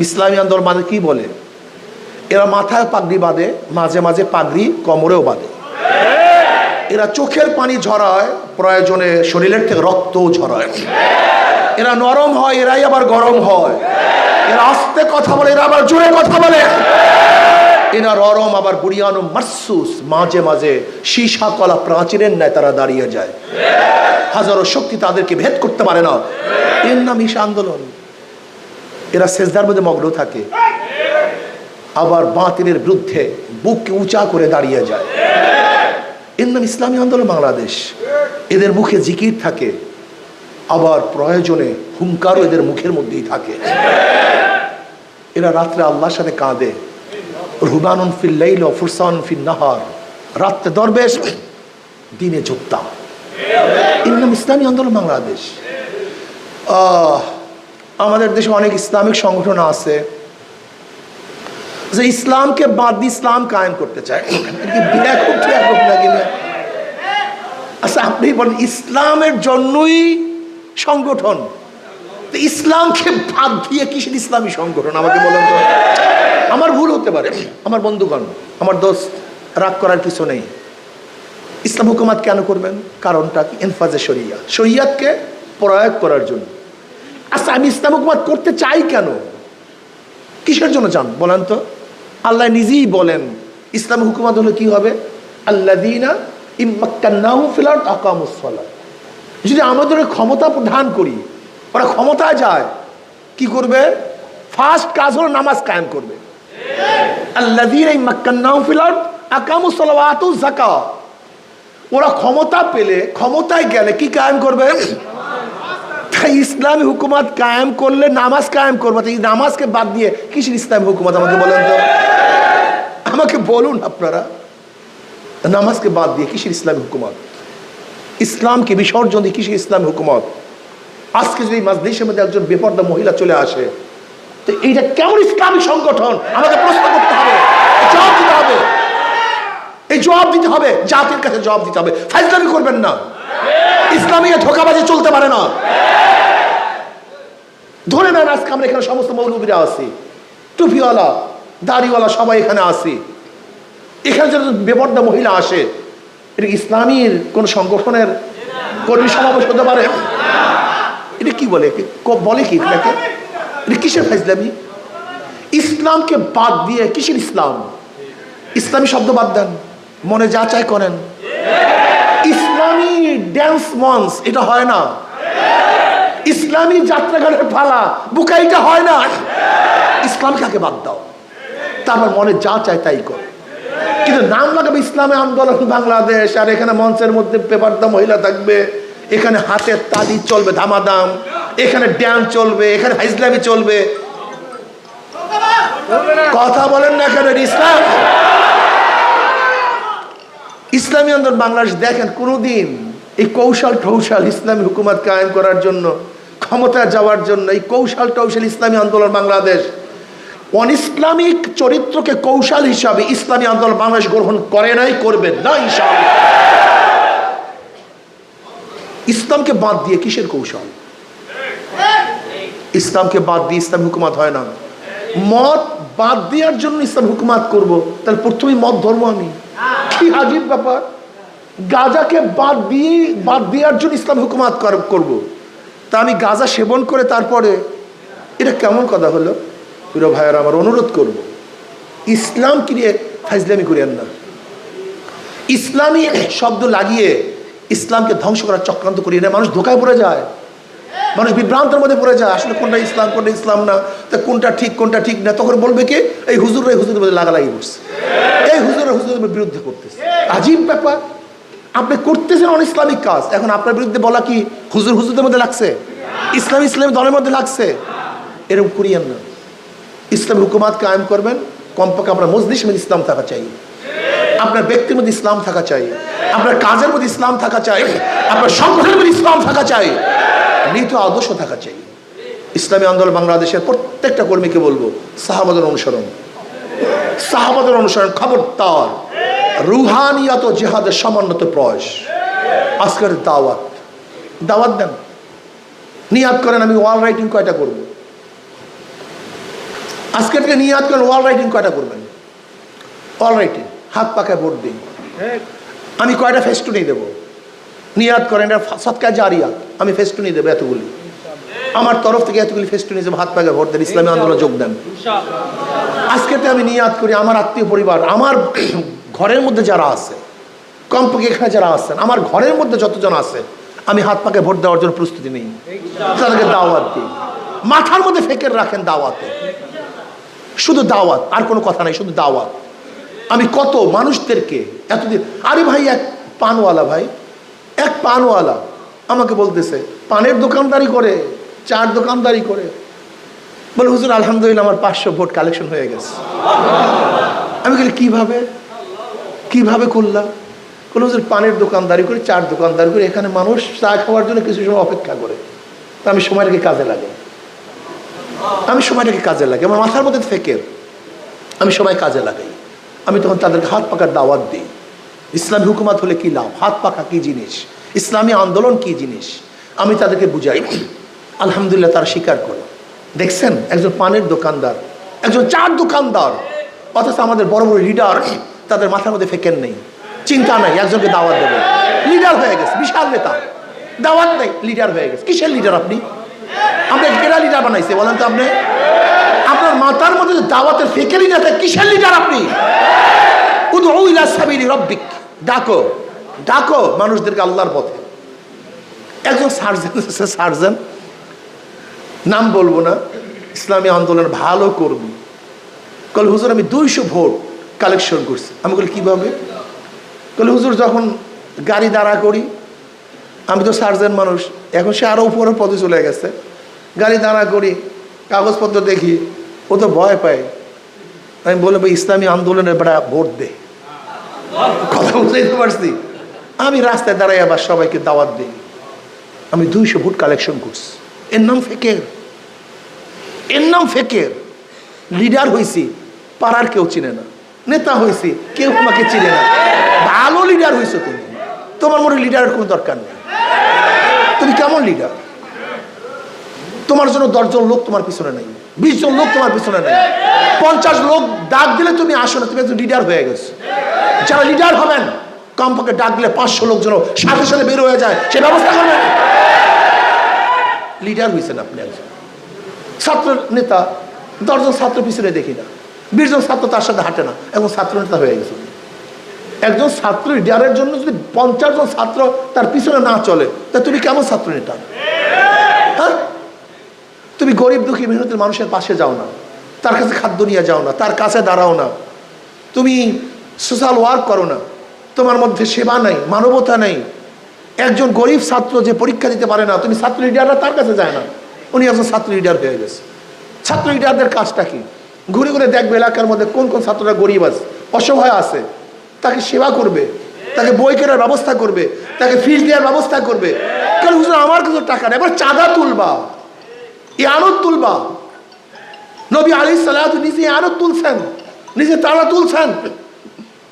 ইসলামী আন্দোলন মানে কি বলে? এরা মাথায় পাগড়ি বাঁধে, মাঝে মাঝে পাগড়ি কোমরেও বাঁধে। এরা চোখের পানি ঝরায়, প্রয়োজনে শরীরের থেকে রক্তও ঝরায়। এরা নরম হয়, এরাই আবার গরম হয়। এরা আস্তে কথা বলে, এরা আবার জোরে কথা বলে। এরা নরম আবার বুড়িয়ানো মারসুস, মাঝে মাঝে সীসা কলা প্রাচীরের ন্যায় তারা দাঁড়িয়ে যায়। হাজারো শক্তি তাদেরকে ভেদ করতে পারে না। এর নাম ঈশা আন্দোলন। এরা সেজদার মধ্যে মগ্ন থাকে, আবার বাতিলের বিরুদ্ধে বুককে উঁচা করে দাঁড়িয়ে যায়। এর নাম ইসলামী আন্দোলন বাংলাদেশ। এদের মুখে জিকির থাকে, আবার প্রয়োজনে হুঙ্কারও এদের মুখের মধ্যেই থাকে। এরা রাত্রে আল্লাহর সাথে কাঁদে। রুবানুন ফিল লাইল ওয়া ফুরসান ফিন নাহার। রাত্রে দরবেশ, দিনে যোদ্ধা। এর নাম ইসলামী আন্দোলন বাংলাদেশ। আমাদের দেশে অনেক ইসলামিক সংগঠন আছে যে ইসলামকে বাদ দিয়ে ইসলাম কায়েম করতে চায়। আচ্ছা, আপনি বলেন ইসলামের জন্যই সংগঠন, ইসলামকে বাদ দিয়ে কিসের ইসলামী সংগঠন? আমাকে বলেন তো। আমার ভুল হতে পারে, আমার বন্ধুগণ, আমার দোস্ত, রাগ করার কিছু নেই। ইসলাম হুকুমাত কেন করবেন? কারণটা কি? ইনফাজে শরিয়া, শরিয়াতকে প্রয়োগ করার জন্য। আচ্ছা, আমি ইসলাম হুকুমাত করতে চাই কেন? কিসের জন্য চান বলেন তো? আল্লাহ নিজেই বলেন ইসলাম হুকুমাত হলে কি হবে? আল্লাযীনা ইম্মাক্কান্নাহুম ফিল আরদ আকামুস সালাত। যদি আমাদের ক্ষমতা প্রদান করি, ওরা ক্ষমতায় যায়, কি করবে? ফার্স্ট কাজ হলো নামাজ কায়েম করবে। আল্লাযীনা ইম্মাক্কান্নাহুম ফিল আরদ আকামুস সালাত ওয়া আতুজ যাকাত। ওরা ক্ষমতা পেলে, ক্ষমতায় গেলে কি কায়েম করবে? ইসলামী হুকুমত কায়েম করলে নামাজ কায়েম করবো। এই নামাজকে বাদ দিয়ে কিসের ইসলামী হুকুমত? আমাকে বলেন তো, আমাকে বলুন আপনারা, নামাজকে বাদ দিয়ে কিসের ইসলামী হুকুমত? ইসলামকে বিসর্জন দিয়ে কিসের ইসলামী হুকুমত? আজকে যদি মাজলিসের মধ্যে একজন বেপর্দা মহিলা চলে আসে, তো এইটা কেমন ইসলামী সংগঠন? আমাকে প্রশ্ন করতে হবে, জবাব দিতে হবে। এই জবাব দিতে হবে, জাতির কাছে জবাব দিতে হবে। ফাজলামি করবেন না। ইসলামী ধোঁকাবাজি চলতে পারে না। ধরে নেন আজকে আমরা এখানে সমস্ত মৌলবীরা আছি, টুপিওয়ালা, দাড়িওয়ালা, সবাই এখানে আছি। এখানে যদি বেপর্দা মহিলা আসে, এটা ইসলামীর কোন সংগঠনের কর্মী সমাবেশ হতে পারে? এটা কি বলে? বলে কি এটাকে? এটা কিসের ফাজলামি? ইসলামকে বাদ দিয়ে কিসের ইসলাম? ইসলামী শব্দ বাদ দেন, মনে যা চাই করেন। ইসলামী ড্যান্স মঞ্চ এটা হয় না। ইসলামী যাত্রাগানের পালা বুকাইটা হয় না। ইসলামকে বাদ দাও, তারপর মনে যা চায় তাই কর। কিন্তু নাম লাগাবে ইসলামী আন্দোলন বাংলাদেশ, আর এখানে মঞ্চের মধ্যে পেপারদা মহিলা থাকবে, এখানে হাতের তালি চলবে ধামাধাম, এখানে ড্যান্স চলবে, এখানে ইসলামী চলবে। কথা বলেন না কেন? ইসলাম, ইসলামী আন্দোলন বাংলাদেশ দেখেন কোনদিন এই কৌশল টৌশল ইসলামী হুকুমত কায়েম করার জন্য, ক্ষমতায় যাওয়ার জন্য এই কৌশল টৌশল ইসলামী আন্দোলন বাংলাদেশ অন ইসলামিক চরিত্রকে কৌশল হিসাবে ইসলামী আন্দোলন বাংলাদেশ গ্রহণ করে নাই, করবেন না ইনশাআল্লাহ। ইসলামকে বাদ দিয়ে কিসের কৌশল? ইসলামকে বাদ দিয়ে ইসলাম হুকুমত হয় না। মত বাদ দেওয়ার জন্য ইসলাম হুকুমত করব, তাহলে প্রথমেই মত ধর্ম। আমি কি আজীব ব্যাপার! গাঁজাকে বাদ দেওয়ার জন্য ইসলাম হুকুমত করব, তা আমি গাঁজা সেবন করে তারপরে, এটা কেমন কথা হলো? প্রিয় ভাইয়েরা, আমার অনুরোধ করব, ইসলাম কি নিয়ে ফাজলামি করেন না। ইসলামী শব্দ লাগিয়ে ইসলামকে ধ্বংস করার চক্রান্ত করিয়ে না। মানুষ ধোকায় পড়ে যায়, মানুষ বিভ্রান্তের মধ্যে পড়ে যায়। আসলে কোনটা ইসলাম, কোনটা ইসলাম না, তা কোনটা ঠিক কোনটা ঠিক না। তখন বলবে কি এই হুজুররা এই হুজুরের মধ্যে লাগালাগি করছে, এই হুজুররা হুজুরের বিরুদ্ধে করতেছে। আজীব ব্যাপার! আপনি করতেছেন অন ইসলামিক কাজ, এখন আপনার বিরুদ্ধে বলা কি হুজুরদের মধ্যে লাগছে? ইসলামী দলের মধ্যে লাগছে? এরকম করিয়েন না। ইসলাম হুকুমাত কায়েম করবেন, কমপক্ষে আপনার মজলিসের মধ্যে ইসলাম থাকা চাই, আপনার ব্যক্তির মধ্যে ইসলাম থাকা চাই, আপনার কাজের মধ্যে ইসলাম থাকা চাই, আপনার সংগঠনের মধ্যে ইসলাম থাকা চাই, নীতি আদর্শ থাকা চাই। ইসলামী আন্দোলন বাংলাদেশের প্রত্যেকটা কর্মীকে বলবো, সাহাবাদের অনুসরণ, সাহাবাদের অনুসরণ। খবরদার, রুহানিয়াত ও জিহাদের সমন্বিত প্রয়াস। আজকের দাওয়াত দেন, নিয়াত করেন আমি ওয়াল রাইটিং কয়টা করব, আজকে থেকে নিয়াত করেন, ওয়াল রাইটিং কয়টা করবেন? ওয়াল রাইটিং, হাত পাখায় ভোট দিন। আমি কয়টা ফেস্টুনি দেবো? নিয়াত করেন, এটা সৎকার জারিয়া, আমি ফেস্টুনি দেবো এতগুলি, আমার তরফ থেকে এতগুলি ফেস্টুনি দেবো, হাত পাখায় ভোট দেন, ইসলামী আন্দোলনে যোগ দেন। আজকে আমি নিয়াত করি, আমার আত্মীয় পরিবার, আমার ঘরের মধ্যে যারা আছে, কমপক্ষে এখানে যারা আছেন, আমার ঘরের মধ্যে যতজন আছে, আমি হাত পাকে ভোট দেওয়ার জন্য প্রস্তুতি নেই, তাদেরকে দাওয়াত দিই। মাথার মধ্যে ফেকের রাখেন দাওয়াতে, শুধু দাওয়াত, আর কোনো কথা নাই, শুধু দাওয়াত। আমি কত মানুষদেরকে এতদিন, আরে ভাই এক পানওয়ালা ভাই, এক পানওয়ালা আমাকে বলতেছে, পানের দোকানদারি করে, চার দোকানদারি করে, বলে হুজুর আলহামদুলিল্লাহ আমার 500 ভোট কালেকশন হয়ে গেছে। আমি বলি কিভাবে করলাম? বলে হুজুর পানের দোকানদারি করে, চার দোকানদারি করে, এখানে মানুষ চা খাওয়ার জন্য কিছু সময় অপেক্ষা করে, তা আমি সময়টাকে কাজে লাগে, আমার মাথার মধ্যে ফেকের, আমি সময় কাজে লাগাই। আমি তখন তাদেরকে হাত পাকার দাওয়াত দিই। ইসলামী হুকুমাত হলে কি লাভ, হাত পাকা কি জিনিস, ইসলামী আন্দোলন কি জিনিস, আমি তাদেরকে বুঝাই। আলহামদুলিল্লাহ তারা স্বীকার করে। দেখছেন, একজন পানের দোকানদার, একজন চার দোকানদার, অথচ আমাদের বড় বড় লিডার, তাদের মাথার মধ্যে ফেকের নেই, চিন্তা নাই, একজনকে দাওয়াত দেবে, লিডার হয়ে গেছে, বিশাল নেতা, দাওয়াত নেই, লিডার হয়ে গেছে। কিসের লিডার আপনি? আপনাকে কেরা লিডার বানাইছে বলেন তো? আপনি, আপনার মাথার মধ্যে দাওয়াতের ফেকেরই না, কিসের লিডার আপনি? উদউ ইলা সাবিলি রাব্বিক, ডাকো ডাকো মানুষদেরকে আল্লাহর পথে। একজন সার্জন, নাম বলবো না, ইসলামী আন্দোলন ভালো কর্মী, কল হুজুর আমি 200 ভোট কালেকশন করছি। আমি বলি কিভাবে? কল হুজুর যখন গাড়ি দাঁড়া করি, আমি তো সার্জন মানুষ, এখন সে আরো উপরের পদে চলে গেছে, গাড়ি দাঁড়া করি, কাগজপত্র দেখি, ও তো ভয় পায়। আমি বলে ভাই ইসলামী আন্দোলনের বেড়া ভোট দে, কথা বুঝাইতে পারছি। আমি রাস্তায় দাঁড়াই আবার সবাইকে দাওয়াত দিই। আমি 200 ভোট কালেকশন করছি। এর নাম ফেকের, এর নাম ফেকের। লিডার হয়েছি, পাড়ার কেউ চিনে না, নেতা হয়েছি, কেউ তোমাকে চিনে না। ভালো লিডার হয়েছো তুমি, তোমার মনে লিডারের কোনো দরকার নেই। তুমি কেমন লিডার? তোমার জন্য 10 জন লোক তোমার পিছনে নেই, 20 জন লোক তোমার পিছনে নেই, 50 লোক ডাক দিলে তুমি আসো না, তুমি একজন লিডার হয়ে গেছো। যারা লিডার হবেন, কমপক্ষে ডাক দিলে 500 লোক যেন সাথে সাথে বের হয়ে যায়, সে ব্যবস্থা করবেন। লিডার হয়েছেন আপনি একজন। ছাত্র নেতা, 10 জন ছাত্র পিছনে দেখি না, 20 জন ছাত্র তার সাথে হাঁটে না, এখন ছাত্র নেতা হয়ে গেছে। একজন ছাত্র লিডারের জন্য যদি 50 জন ছাত্র তার পিছনে না চলে, তা তুমি কেমন ছাত্র নেতা? হ্যাঁ, তুমি গরিব দুঃখী মেহনতের মানুষের পাশে যাও না, তার কাছে খাদ্য নিয়ে যাও না, তার কাছে দাঁড়াও না, তুমি সোশ্যাল ওয়ার্ক করো না, তোমার মধ্যে সেবা নাই, মানবতা নেই। একজন গরিব ছাত্র যে পরীক্ষা দিতে পারে না, তুমি ছাত্র লিডাররা তার কাছে যায় না, উনি একজন ছাত্র লিডার হয়ে গেছে। ছাত্র লিডারদের কাজটা কি? ঘুরে ঘুরে দেখবে এলাকার মধ্যে কোন কোন ছাত্ররা গরিব আছে, অসহায় আছে, তাকে সেবা করবে, তাকে বই কেনার ব্যবস্থা করবে, তাকে ফিস দেওয়ার ব্যবস্থা করবে। কারণ হুজুর আমার কাছে টাকা নেই, এবার চাঁদা তুলবা, ইয়ানত তুলবা। নবী আলাইহিস সালাতু নিজে ইয়ানত তুলছেন, নিজে তারা তুলছেন,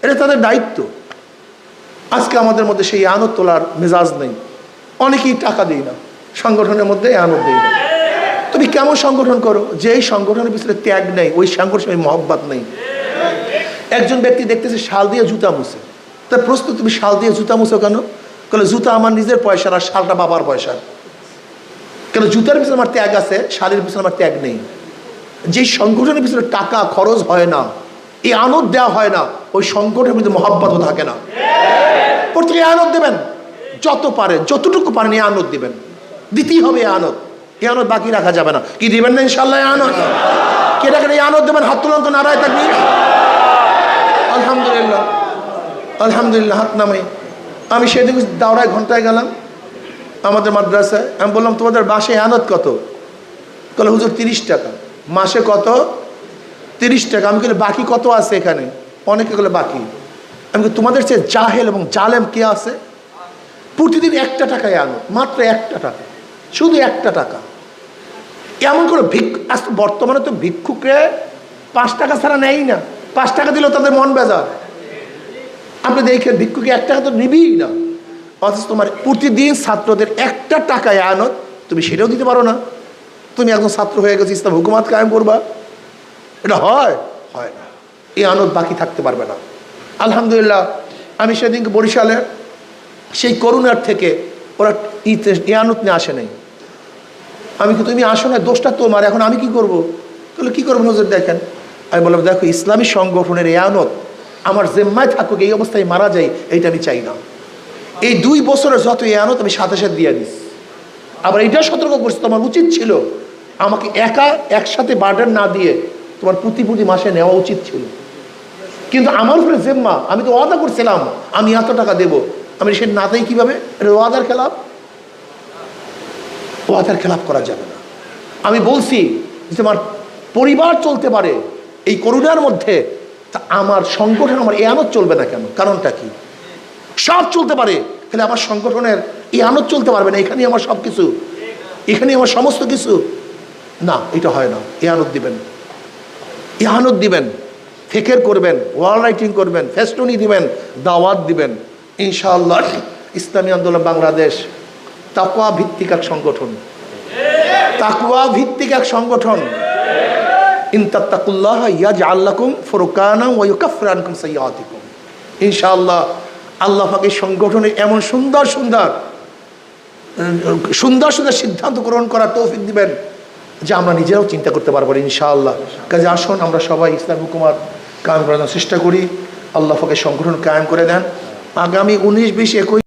এটা তাদের দায়িত্ব। আজকে আমাদের মধ্যে সেই ইয়ানত তোলার মেজাজ নেই, অনেকেই টাকা দেয় না, সংগঠনের মধ্যে ইয়ানত দেয় না। তুমি কেমন সংগঠন করো, যেই সংগঠনের পিছনে ত্যাগ নেই, ওই সংগঠনের মহব্বত নেই। একজন ব্যক্তি দেখতেছে শাল দিয়ে জুতা মুছে, তার প্রশ্ন তুমি শাল দিয়ে জুতা মুছো কেন? বলে জুতা আমার নিজের পয়সার, আর শালটা বাবার পয়সার। কেন? জুতার পিছনে আমার ত্যাগ আছে, শালের পিছনে আমার ত্যাগ নেই। যে সংগঠনের পিছনে টাকা খরচ হয় না, এই আনন্দ দেওয়া হয় না, ওই সংগঠনের মধ্যে মহব্বতও থাকে না। প্রত্যেকে আনন্দ দেবেন, যত পারেন, যতটুকু পারেন এই আনন্দ দিবেন, দিতেই হবে এই আনন্দ, এই আনন্দ বাকি রাখা যাবে না। কি দিবেন না ইনশাল্লাহ এই আনন্দ? কেটে কেটে এই আনন্দ দেবেন, হাত তুলন তো নারায় থাকবি। আলহামদুলিল্লাহ, আলহামদুলিল্লাহ, হাত নামাই। আমি সেদিন দাওরায় ঘন্টায় গেলাম আমাদের মাদ্রাসায়, আমি বললাম তোমাদের মাসে আনত কত? বলে হুজুর 30 টাকা। মাসে কত? 30 টাকা। আমি বলি বাকি কত আছে এখানে? অনেকে বলে বাকি। আমি তোমাদের চেয়ে জাহেল এবং জালেম কে আছে? প্রতিদিন 1 টাকায় আনো, মাত্র 1 টাকা, শুধু 1 টাকা। এমন করে বর্তমানে তো ভিক্ষুকরে 5 টাকা ছাড়া নেই না, 5 টাকা দিলেও তাদের মন বেজার। আপনি দেখেন ভিক্ষুকে 1 টাকা তো নিবিই না, অথচ তোমার প্রতিদিন ছাত্রদের 1 টাকায় আনত, তুমি সেটাও দিতে পারো না। তুমি একজন ছাত্র হয়ে গেছো, ইসলাম হুকুমাত কায়েম করবা, এটা হয়? হয় না। এই আনত বাকি থাকতে পারবে না। আলহামদুলিল্লাহ, আমি সেদিনকে বরিশালে সেই করোনার থেকে ওরা ইয়ানত নিয়ে আসে নাই। আমি কি, তুমি আসো না, দোষটা তোমার, এখন আমি কি করব? তাহলে কি করবো নজর দেখেন। আমি বললাম, দেখো, ইসলামী সংগঠনের ইয়ানত আমার জিম্মায় থাকুক, এই অবস্থায় মারা যায়, এইটা আমি চাই না। এই 2 বছরের যত ইয়ানত আমি সাথে সাথে দিয়ে দিস। আবার এটা সতর্ক করছি, তোমার উচিত ছিল আমাকে একসাথে বার্ডেন না দিয়ে তোমার প্রতি মাসে নেওয়া উচিত ছিল। কিন্তু আমার উপরে জিম্মা, আমি তো ওয়াদা করছিলাম আমি এত টাকা দেব, আমি সে না দেই কিভাবে? এটা ওয়াদার খেলাফ। ওয়াদার খেলাফ করা যাবে না। আমি বলছি যে তোমার পরিবার চলতে পারে এই করোনার মধ্যে, তা আমার সংগঠন, আমার ইয়ানত চলবে না কেন? কারণটা কি? সব চলতে পারে, তাহলে আমার সংগঠনের ইয়ানত চলতে পারবে না। এখানেই আমার সব কিছু, এখানেই আমার সমস্ত কিছু। না, এটা হয় না। ইয়ানত দিবেন, ইয়ানত দিবেন, ফিকির করবেন, ওয়াল রাইটিং করবেন, ফেস্টুনি দিবেন, দাওয়াত দিবেন। ইনশাআল্লাহ ইসলামী আন্দোলন বাংলাদেশ তাকওয়া ভিত্তিক এক সংগঠন, তাকওয়া ভিত্তিক এক সংগঠন। ইন তাত্তাকুল্লাহ ইয়াজআল লাকুম ফুরকানা ওয়া ইউকাফফির আনকুম সাইয়্যাতিকুম। ইনশাআল্লাহ আল্লাহ পাক এই সংগঠনের এমন সুন্দর সুন্দর সিদ্ধান্ত গ্রহণ করার তৌফিক দিবেন যে আমরা নিজেরাও চিন্তা করতে পারবো ইনশাআল্লাহ। কাজে আসুন আমরা সবাই ইসলাম হুকুমত কায়েম করার চেষ্টা করি। আল্লাহ পাক এই সংগঠন কায়েম করে দেন। আগামী 19, 20, 21